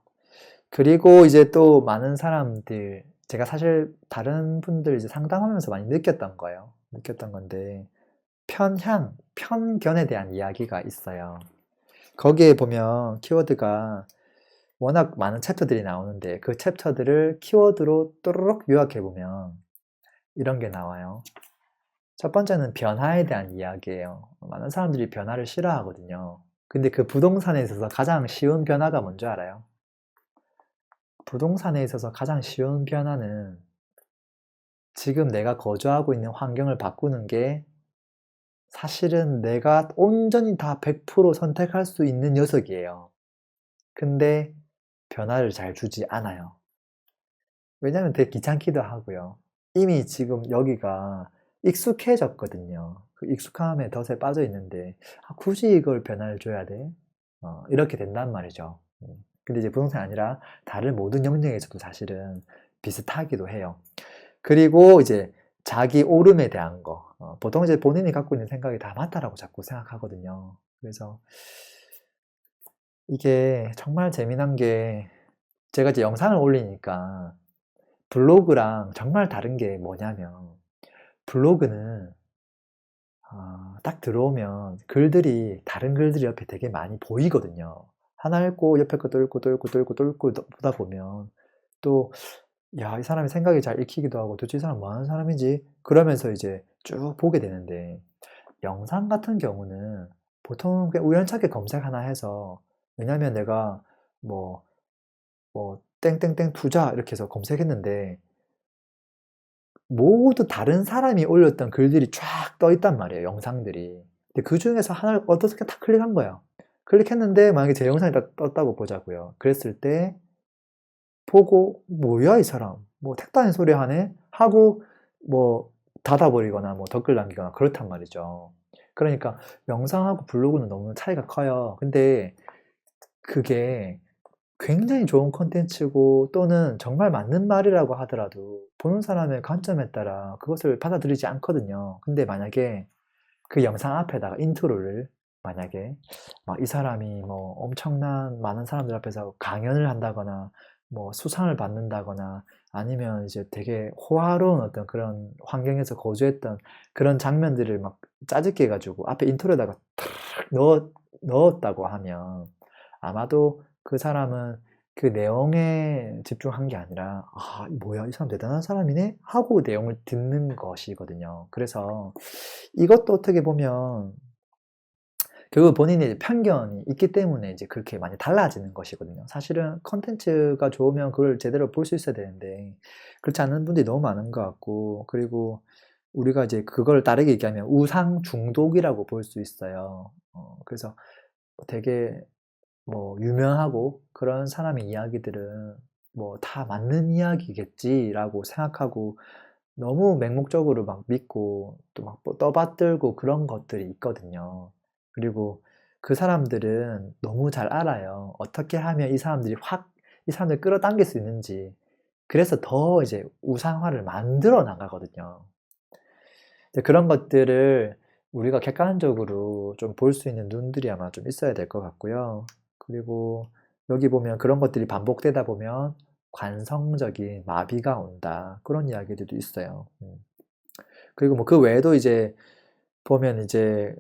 그리고 이제 또 많은 사람들, 제가 사실 다른 분들 이제 상담하면서 많이 느꼈던 거예요. 느꼈던 건데, 편향, 편견에 대한 이야기가 있어요. 거기에 보면 키워드가 워낙 많은 챕터들이 나오는데 그 챕터들을 키워드로 또르륵 요약해보면 이런 게 나와요. 첫 번째는 변화에 대한 이야기예요. 많은 사람들이 변화를 싫어하거든요. 근데 그 부동산에 있어서 가장 쉬운 변화가 뭔지 알아요? 부동산에 있어서 가장 쉬운 변화는 지금 내가 거주하고 있는 환경을 바꾸는 게 사실은 내가 온전히 다 100% 선택할 수 있는 녀석이에요. 근데 변화를 잘 주지 않아요. 왜냐면 되게 귀찮기도 하고요. 이미 지금 여기가 익숙해졌거든요. 그 익숙함에 덫에 빠져 있는데 굳이 이걸 변화를 줘야 돼? 이렇게 된단 말이죠. 근데 이제 부동산이 아니라 다른 모든 영역에서도 사실은 비슷하기도 해요. 그리고 이제 자기 오름에 대한 거. 보통 이제 본인이 갖고 있는 생각이 다 맞다라고 자꾸 생각하거든요. 그래서 이게 정말 재미난 게 제가 이제 영상을 올리니까 블로그랑 정말 다른 게 뭐냐면 블로그는 딱 들어오면 글들이 다른 글들이 옆에 되게 많이 보이거든요. 하나 읽고 옆에 것도 읽고 또 읽고 또 읽고 또 읽고 보다 보면 또 야, 이 사람이 생각이 잘 읽히기도 하고 도대체 이 사람 뭐 하는 사람이지? 그러면서 이제 쭉 보게 되는데 영상 같은 경우는 보통 그냥 우연찮게 검색 하나 해서 왜냐면 내가 뭐 땡땡땡 투자 이렇게 해서 검색했는데 모두 다른 사람이 올렸던 글들이 쫙 떠 있단 말이에요, 영상들이. 근데 그 중에서 하나를 어떻게 딱 클릭한 거예요. 클릭했는데 만약에 제 영상이 딱 떴다고 보자고요. 그랬을 때 보고 뭐야 이 사람 뭐 택도 아닌 소리 하네 하고 뭐 닫아버리거나 뭐 댓글 남기거나 그렇단 말이죠. 그러니까 영상하고 블로그는 너무 차이가 커요. 근데 그게 굉장히 좋은 콘텐츠고 또는 정말 맞는 말이라고 하더라도 보는 사람의 관점에 따라 그것을 받아들이지 않거든요. 근데 만약에 그 영상 앞에다가 인트로를 만약에 막 이 사람이 뭐 엄청난 많은 사람들 앞에서 강연을 한다거나 뭐 수상을 받는다거나 아니면 이제 되게 호화로운 어떤 그런 환경에서 거주했던 그런 장면들을 막 짜집게 해가지고 앞에 인트로에다가 탁 넣었다고 하면 아마도 그 사람은 그 내용에 집중한 게 아니라 아 뭐야 이 사람 대단한 사람이네 하고 내용을 듣는 것이거든요. 그래서 이것도 어떻게 보면 결국 본인의 편견이 있기 때문에 이제 그렇게 많이 달라지는 것이거든요. 사실은 컨텐츠가 좋으면 그걸 제대로 볼 수 있어야 되는데 그렇지 않은 분들이 너무 많은 것 같고 그리고 우리가 이제 그걸 다르게 얘기하면 우상 중독이라고 볼 수 있어요. 그래서 되게 뭐 유명하고 그런 사람의 이야기들은 뭐 다 맞는 이야기겠지라고 생각하고 너무 맹목적으로 막 믿고 또 막 떠받들고 그런 것들이 있거든요. 그리고 그 사람들은 너무 잘 알아요. 어떻게 하면 이 사람들이 이 사람들 끌어당길 수 있는지. 그래서 더 이제 우상화를 만들어 나가거든요. 그런 것들을 우리가 객관적으로 좀 볼 수 있는 눈들이 아마 좀 있어야 될 것 같고요. 그리고 여기 보면 그런 것들이 반복되다 보면 관성적인 마비가 온다. 그런 이야기들도 있어요. 그리고 뭐 그 외에도 이제 보면 이제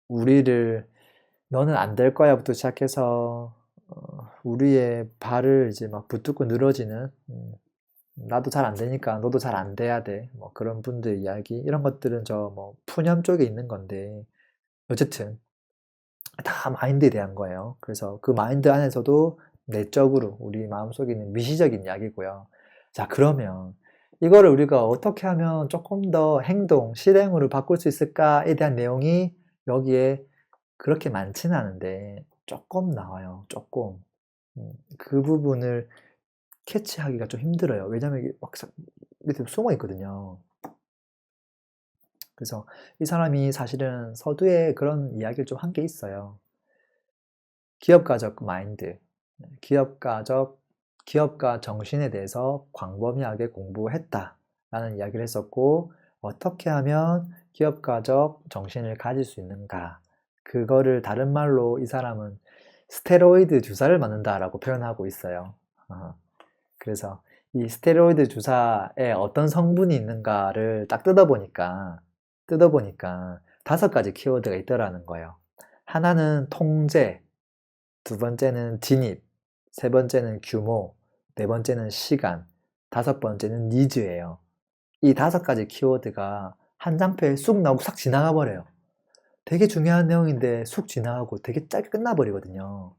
우리를 너는 안 될 거야부터 시작해서 우리의 발을 이제 막 붙들고 늘어지는 나도 잘 안 되니까 너도 잘 안 돼야 돼. 뭐 그런 분들 이야기 이런 것들은 저 뭐 푸념 쪽에 있는 건데 어쨌든 다 마인드에 대한 거예요. 그래서 그 마인드 안에서도 내적으로 우리 마음속에 있는 미시적인 이야기고요. 자, 그러면 이거를 우리가 어떻게 하면 조금 더 행동, 실행으로 바꿀 수 있을까에 대한 내용이 여기에 그렇게 많지는 않은데 조금 나와요. 조금. 그 부분을 캐치하기가 좀 힘들어요. 왜냐면 이게 막 밑에 숨어 있거든요. 그래서 이 사람이 사실은 서두에 그런 이야기를 좀 한 게 있어요. 기업가적 마인드, 기업가 정신에 대해서 광범위하게 공부했다라는 이야기를 했었고, 어떻게 하면 기업가적 정신을 가질 수 있는가, 그거를 다른 말로 이 사람은 스테로이드 주사를 맞는다라고 표현하고 있어요. 그래서 이 스테로이드 주사에 어떤 성분이 있는가를 딱 뜯어보니까 5가지 키워드가 있더라는 거예요. 하나는 통제, 두 번째는 진입, 세 번째는 규모, 네 번째는 시간, 다섯 번째는 니즈예요. 이 5가지 키워드가 한 장표에 쑥 나오고 싹 지나가 버려요. 되게 중요한 내용인데 쑥 지나가고 되게 짧게 끝나버리거든요.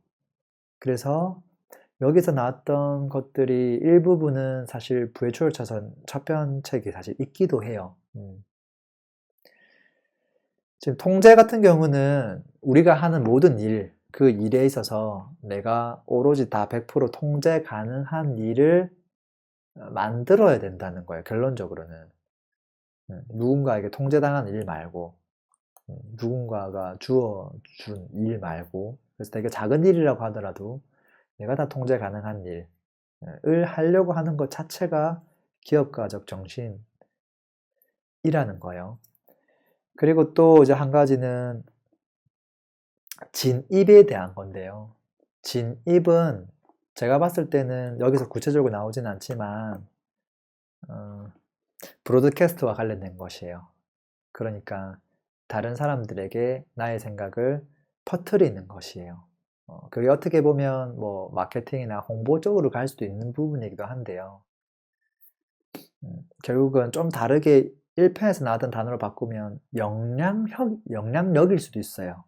그래서 여기서 나왔던 것들이 일부분은 사실 부의 초월차선 첫편책이 사실 있기도 해요. 지금 통제 같은 경우는 우리가 하는 모든 일, 그 일에 있어서 내가 오로지 다 100% 통제 가능한 일을 만들어야 된다는 거예요. 결론적으로는. 누군가에게 통제당한 일 말고, 누군가가 주어준 일 말고, 그래서 되게 작은 일이라고 하더라도 내가 다 통제 가능한 일을 하려고 하는 것 자체가 기업가적 정신이라는 거예요. 그리고 또 이제 한 가지는 진입에 대한 건데요. 진입은 제가 봤을 때는 여기서 구체적으로 나오진 않지만 브로드캐스트와 관련된 것이에요. 그러니까 다른 사람들에게 나의 생각을 퍼뜨리는 것이에요. 그게 어떻게 보면 뭐 마케팅이나 홍보 쪽으로 갈 수도 있는 부분이기도 한데요. 결국은 좀 다르게 1편에서 나왔던 단어로 바꾸면 영향력일 수도 있어요.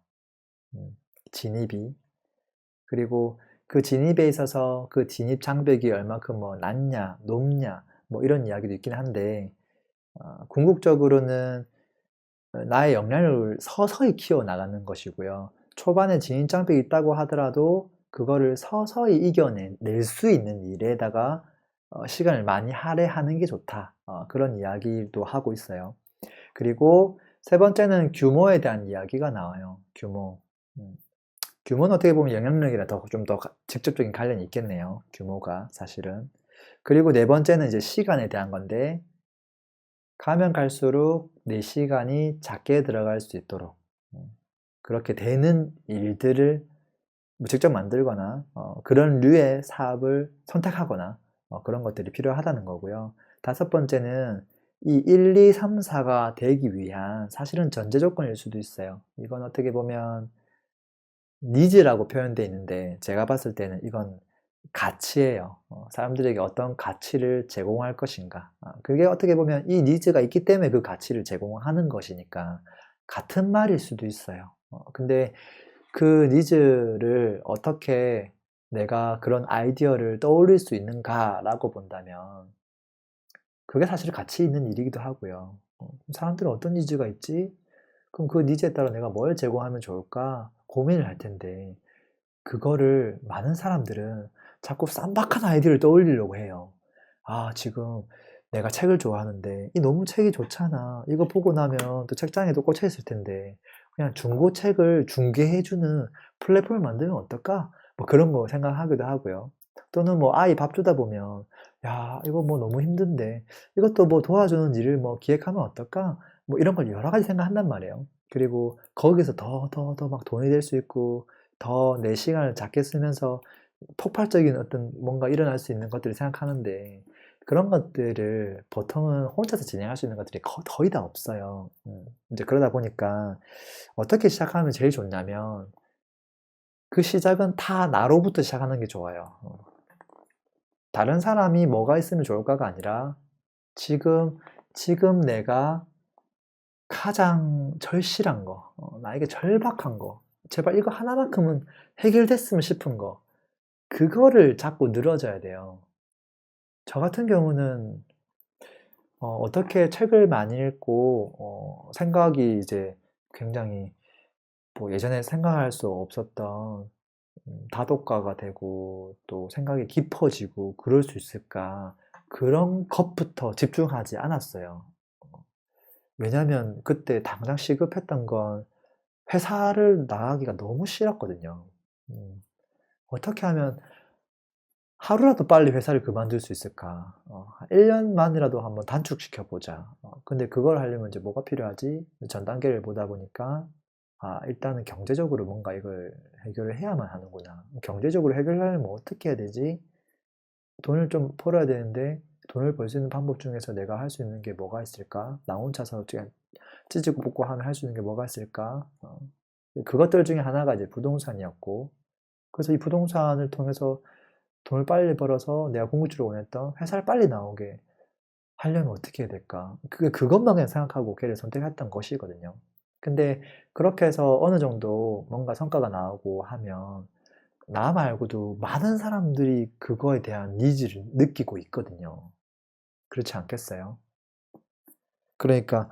진입이. 그리고 그 진입에 있어서 그 진입 장벽이 얼마큼 뭐 낮냐, 높냐, 뭐 이런 이야기도 있긴 한데, 궁극적으로는 나의 역량을 서서히 키워나가는 것이고요. 초반에 진입 장벽이 있다고 하더라도 그거를 서서히 이겨낼 수 있는 일에다가 시간을 많이 할애하는 게 좋다. 그런 이야기도 하고 있어요. 그리고 세 번째는 규모에 대한 이야기가 나와요. 규모. 규모는 어떻게 보면 영향력이랑 좀 더 직접적인 관련이 있겠네요. 규모가 사실은. 그리고 네 번째는 이제 시간에 대한 건데, 가면 갈수록 내 시간이 작게 들어갈 수 있도록 그렇게 되는 일들을 직접 만들거나 그런 류의 사업을 선택하거나 그런 것들이 필요하다는 거고요. 다섯 번째는 이 1, 2, 3, 4가 되기 위한 사실은 전제 조건일 수도 있어요. 이건 어떻게 보면 니즈라고 표현되어 있는데 제가 봤을 때는 이건 가치예요. 사람들에게 어떤 가치를 제공할 것인가. 그게 어떻게 보면 이 니즈가 있기 때문에 그 가치를 제공하는 것이니까 같은 말일 수도 있어요. 근데 그 니즈를 어떻게 내가 그런 아이디어를 떠올릴 수 있는가라고 본다면 그게 사실 가치 있는 일이기도 하고요. 사람들은 어떤 니즈가 있지? 그럼 그 니즈에 따라 내가 뭘 제공하면 좋을까 고민을 할 텐데, 그거를 많은 사람들은 자꾸 쌈박한 아이디어를 떠올리려고 해요. 지금 내가 책을 좋아하는데 너무 책이 좋잖아. 이거 보고 나면 또 책장에도 꽂혀 있을 텐데 그냥 중고책을 중개해주는 플랫폼을 만들면 어떨까? 뭐 그런 거 생각하기도 하고요. 또는 뭐 아이 밥 주다 보면 야, 이거 뭐 너무 힘든데 이것도 뭐 도와주는 일을 뭐 기획하면 어떨까? 뭐 이런 걸 여러 가지 생각한단 말이에요. 그리고 거기서 더 막 돈이 될 수 있고 더 내 시간을 작게 쓰면서 폭발적인 어떤 뭔가 일어날 수 있는 것들을 생각하는데, 그런 것들을 보통은 혼자서 진행할 수 있는 것들이 거의 다 없어요. 이제 그러다 보니까 어떻게 시작하면 제일 좋냐면 그 시작은 다 나로부터 시작하는 게 좋아요. 다른 사람이 뭐가 있으면 좋을까가 아니라 지금 내가 가장 절실한 거, 나에게 절박한 거, 제발 이거 하나만큼은 해결됐으면 싶은 거, 그거를 자꾸 늘어져야 돼요. 저 같은 경우는 어떻게 책을 많이 읽고 생각이 이제 굉장히 뭐 예전에 생각할 수 없었던 다독가가 되고 또 생각이 깊어지고 그럴 수 있을까? 그런 것부터 집중하지 않았어요. 왜냐면 그때 당장 시급했던 건 회사를 나가기가 너무 싫었거든요. 어떻게 하면 하루라도 빨리 회사를 그만둘 수 있을까? 1년만이라도 한번 단축시켜보자. 근데 그걸 하려면 이제 뭐가 필요하지? 전 단계를 보다 보니까, 일단은 경제적으로 뭔가 이걸 해결을 해야만 하는구나. 경제적으로 해결하려면 어떻게 해야 되지? 돈을 좀 벌어야 되는데, 돈을 벌 수 있는 방법 중에서 내가 할 수 있는 게 뭐가 있을까? 나 혼자서 어떻게 찌지고 볶고 하면 할 수 있는 게 뭐가 있을까? 그것들 중에 하나가 이제 부동산이었고, 그래서 이 부동산을 통해서 돈을 빨리 벌어서 내가 궁극적으로 원했던 회사를 빨리 나오게 하려면 어떻게 해야 될까? 그것만 그냥 생각하고 걔를 선택했던 것이거든요. 근데 그렇게 해서 어느 정도 뭔가 성과가 나오고 하면 나 말고도 많은 사람들이 그거에 대한 니즈를 느끼고 있거든요. 그렇지 않겠어요? 그러니까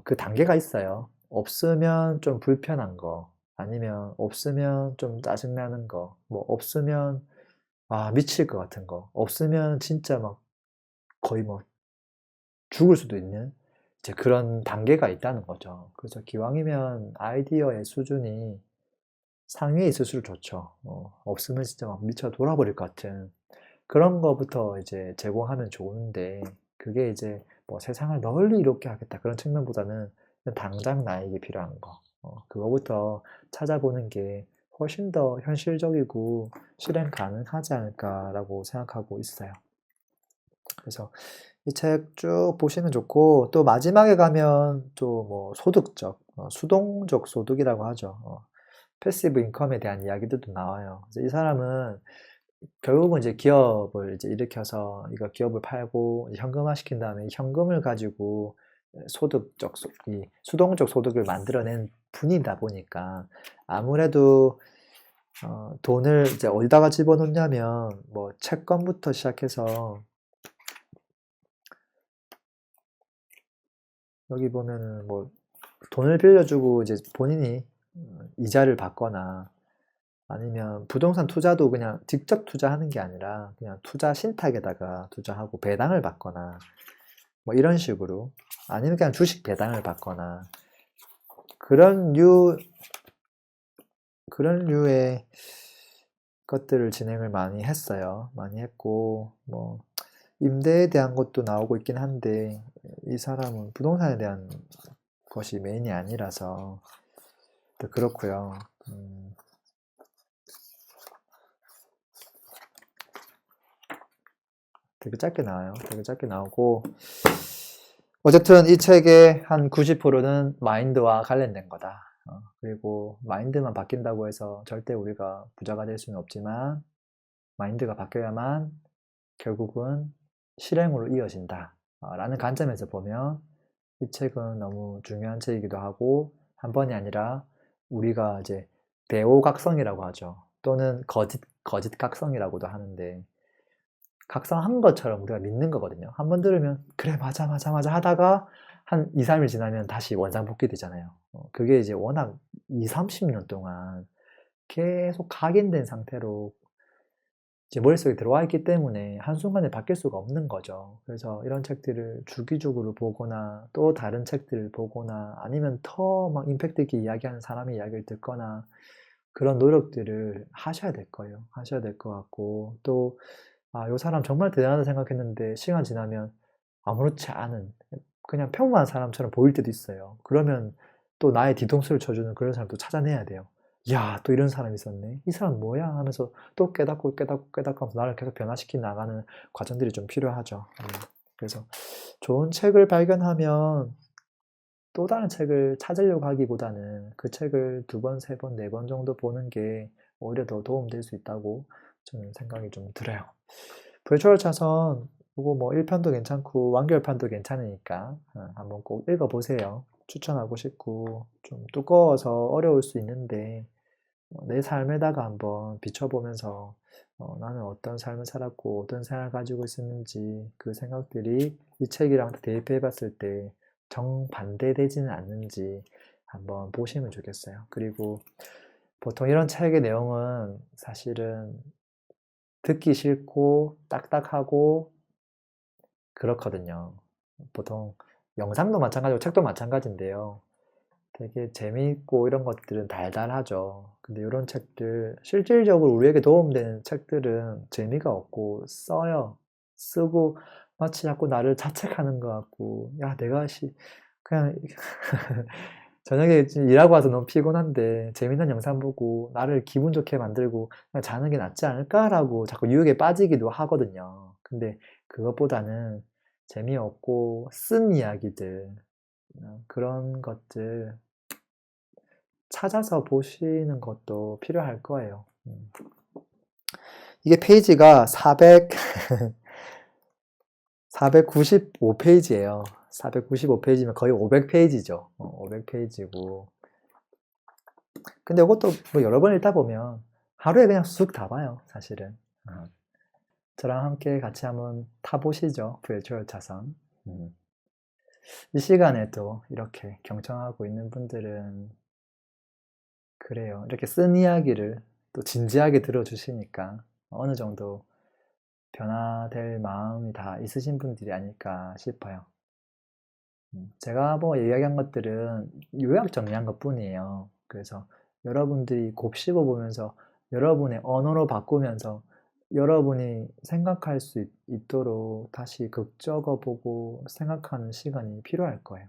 그 단계가 있어요. 없으면 좀 불편한 거, 아니면 없으면 좀 짜증나는 거, 뭐 없으면 미칠 것 같은 거, 없으면 진짜 막 거의 뭐 죽을 수도 있는 이제 그런 단계가 있다는 거죠. 그래서 기왕이면 아이디어의 수준이 상위에 있을수록 좋죠. 없으면 진짜 막 미쳐 돌아버릴 것 같은 그런 거부터 이제 제공하면 좋은데, 그게 이제 뭐 세상을 널리 이롭게 하겠다 그런 측면보다는 그냥 당장 나에게 필요한 거, 그거부터 찾아보는 게 훨씬 더 현실적이고 실행 가능하지 않을까라고 생각하고 있어요. 그래서 이 책 쭉 보시면 좋고, 또 마지막에 가면 또 뭐 소득적, 수동적 소득이라고 하죠. 패시브 인컴에 대한 이야기들도 나와요. 그래서 이 사람은 결국은 이제 기업을 이제 일으켜서 이거 기업을 팔고 현금화 시킨 다음에 이 현금을 가지고 소득적, 이 수동적 소득을 만들어낸 분이다 보니까 아무래도 돈을 이제 어디다가 집어넣냐면 뭐 채권부터 시작해서 여기 보면은 뭐 돈을 빌려주고 이제 본인이 이자를 받거나, 아니면 부동산 투자도 그냥 직접 투자하는 게 아니라 그냥 투자 신탁에다가 투자하고 배당을 받거나 뭐 이런 식으로, 아니면 그냥 주식 배당을 받거나 그런 류의 것들을 진행을 많이 했어요. 많이 했고, 뭐 임대에 대한 것도 나오고 있긴 한데 이 사람은 부동산에 대한 것이 메인이 아니라서 또 그렇고요. 되게 짧게 나와요. 되게 짧게 나오고, 어쨌든 이 책의 한 90%는 마인드와 관련된 거다. 그리고 마인드만 바뀐다고 해서 절대 우리가 부자가 될 수는 없지만 마인드가 바뀌어야만 결국은 실행으로 이어진다. 라는 관점에서 보면 이 책은 너무 중요한 책이기도 하고, 한 번이 아니라 우리가 이제 대오각성이라고 하죠. 또는 거짓각성이라고도 하는데, 각성한 것처럼 우리가 믿는 거거든요. 한 번 들으면 그래 맞아 하다가 한 2, 3일 지나면 다시 원상복귀 되잖아요. 그게 이제 워낙 2, 30년 동안 계속 각인된 상태로 이제 머릿속에 들어와 있기 때문에 한순간에 바뀔 수가 없는 거죠. 그래서 이런 책들을 주기적으로 보거나 또 다른 책들을 보거나 아니면 더 막 임팩트 있게 이야기하는 사람의 이야기를 듣거나 그런 노력들을 하셔야 될 거예요. 하셔야 될 것 같고, 또 요 사람 정말 대단하다 생각했는데 시간 지나면 아무렇지 않은 그냥 평범한 사람처럼 보일 때도 있어요. 그러면 또 나의 뒤통수를 쳐주는 그런 사람도 찾아내야 돼요. 야, 또 이런 사람이 있었네. 이 사람 뭐야? 하면서 또 깨닫고 하면서 나를 계속 변화시켜 나가는 과정들이 좀 필요하죠. 그래서 좋은 책을 발견하면 또 다른 책을 찾으려고 하기보다는 그 책을 2번, 3번, 4번 정도 보는 게 오히려 더 도움될 수 있다고 저는 생각이 좀 들어요. 불철 차선 그거 뭐 1편도 괜찮고 완결판도 괜찮으니까 한번 꼭 읽어보세요. 추천하고 싶고, 좀 두꺼워서 어려울 수 있는데 내 삶에다가 한번 비춰보면서 나는 어떤 삶을 살았고 어떤 생각을 가지고 있었는지 그 생각들이 이 책이랑 대입해 봤을 때 정반대되지는 않는지 한번 보시면 좋겠어요. 그리고 보통 이런 책의 내용은 사실은 듣기 싫고 딱딱하고 그렇거든요. 보통 영상도 마찬가지고 책도 마찬가지인데요. 되게 재미있고 이런 것들은 달달하죠. 근데 이런 책들, 실질적으로 우리에게 도움되는 책들은 재미가 없고 써요. 쓰고 마치 자꾸 나를 자책하는 것 같고, 야, 내가 그냥 저녁에 일하고 와서 너무 피곤한데 재밌는 영상 보고 나를 기분 좋게 만들고 그냥 자는 게 낫지 않을까라고 자꾸 유혹에 빠지기도 하거든요. 근데 그것보다는 재미없고 쓴 이야기들, 그런 것들 찾아서 보시는 것도 필요할 거예요. 이게 페이지가 495페이지예요. 495페이지면 거의 500페이지죠. 500페이지고. 근데 이것도 뭐 여러 번 읽다 보면 하루에 그냥 쑥 다 봐요, 사실은. 저랑 함께 같이 한번 타보시죠, virtual 차선. 이 시간에도 이렇게 경청하고 있는 분들은 그래요. 이렇게 쓴 이야기를 또 진지하게 들어주시니까 어느 정도 변화될 마음이 다 있으신 분들이 아닐까 싶어요. 제가 뭐 이야기한 것들은 요약 정리한 것 뿐이에요. 그래서 여러분들이 곱씹어 보면서 여러분의 언어로 바꾸면서 여러분이 생각할 수 있도록 다시 극적어 보고 생각하는 시간이 필요할 거예요.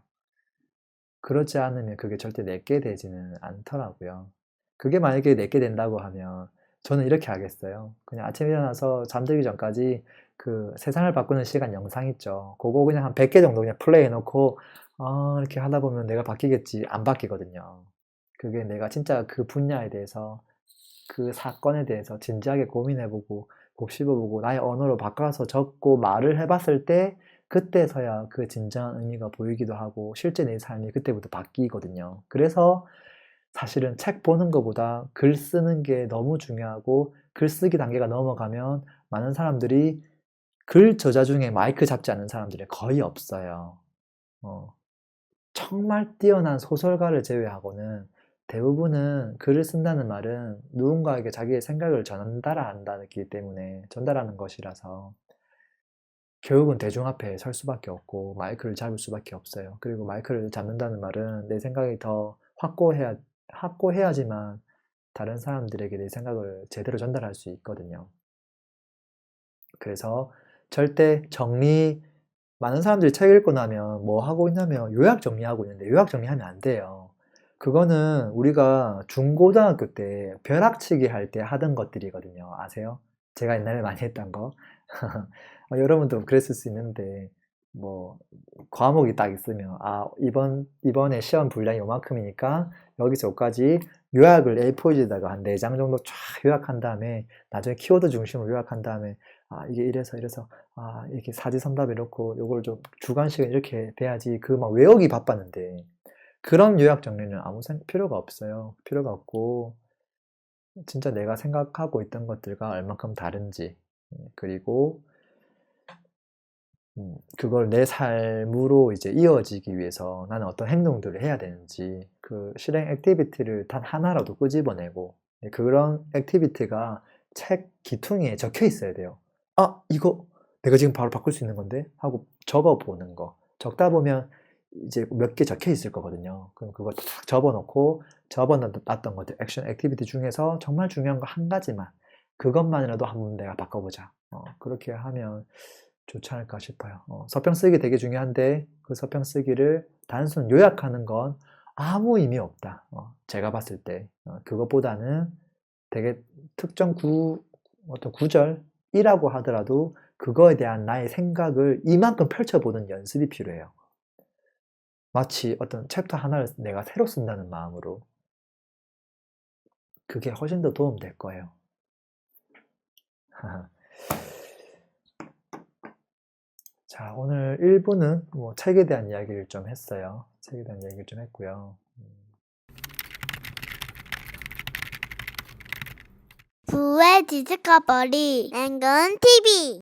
그렇지 않으면 그게 절대 내게 되지는 않더라고요. 그게 만약에 내게 된다고 하면 저는 이렇게 하겠어요. 그냥 아침에 일어나서 잠들기 전까지 그 세상을 바꾸는 시간 영상 있죠. 그거 그냥 한 100개 정도 그냥 플레이 해놓고 이렇게 하다 보면 내가 바뀌겠지. 안 바뀌거든요. 그게 내가 진짜 그 분야에 대해서 그 사건에 대해서 진지하게 고민해보고 곱씹어보고 나의 언어로 바꿔서 적고 말을 해봤을 때 그때서야 그 진정한 의미가 보이기도 하고 실제 내 삶이 그때부터 바뀌거든요. 그래서 사실은 책 보는 것보다 글 쓰는 게 너무 중요하고 글 쓰기 단계가 넘어가면 많은 사람들이 글 저자 중에 마이크 잡지 않는 사람들이 거의 없어요. 정말 뛰어난 소설가를 제외하고는 대부분은 글을 쓴다는 말은 누군가에게 자기의 생각을 전달한다기 때문에 전달하는 것이라서 결국은 대중 앞에 설 수밖에 없고 마이크를 잡을 수밖에 없어요. 그리고 마이크를 잡는다는 말은 내 생각이 더 확고해야지만 다른 사람들에게 내 생각을 제대로 전달할 수 있거든요. 그래서 절대 많은 사람들이 책 읽고 나면 뭐 하고 있냐면 요약 정리하고 있는데 요약 정리하면 안 돼요. 그거는 우리가 중고등학교 때 벼락치기 할 때 하던 것들이거든요. 아세요? 제가 옛날에 많이 했던 거. 여러분도 그랬을 수 있는데 뭐 과목이 딱 있으면 이번에 시험 분량이 요만큼이니까 여기서 여기까지 요약을 A4지에다가 한 4장 정도 쫙 요약한 다음에 나중에 키워드 중심으로 요약한 다음에 이게 이래서 이렇게 사지선답 이렇고 요걸 좀 주관식은 이렇게 돼야지 그 막 외우기 바빴는데 그런 요약 정리는 아무 필요가 없어요. 필요가 없고 진짜 내가 생각하고 있던 것들과 얼만큼 다른지 그리고 그걸 내 삶으로 이제 이어지기 위해서 나는 어떤 행동들을 해야 되는지 그 실행 액티비티를 단 하나라도 끄집어내고 그런 액티비티가 책 기퉁에 적혀 있어야 돼요. 이거 내가 지금 바로 바꿀 수 있는 건데 하고 적어보는 거. 적다 보면 이제 몇 개 적혀 있을 거거든요. 그럼 그거 딱 접어놨던 것들, 액션 액티비티 중에서 정말 중요한 거 한 가지만 그것만이라도 한번 내가 바꿔보자. 그렇게 하면 좋지 않을까 싶어요. 서평 쓰기 되게 중요한데 그 서평 쓰기를 단순 요약하는 건 아무 의미 없다. 제가 봤을 때 그것보다는 되게 특정 어떤 구절이라고 하더라도 그거에 대한 나의 생각을 이만큼 펼쳐보는 연습이 필요해요. 마치 어떤 챕터 하나를 내가 새로 쓴다는 마음으로 그게 훨씬 더 도움될 거예요. 자, 오늘 1부는 뭐 책에 대한 이야기를 좀 했어요. 책에 대한 이야기를 좀 했고요. 부의 디스커버리 랭근 TV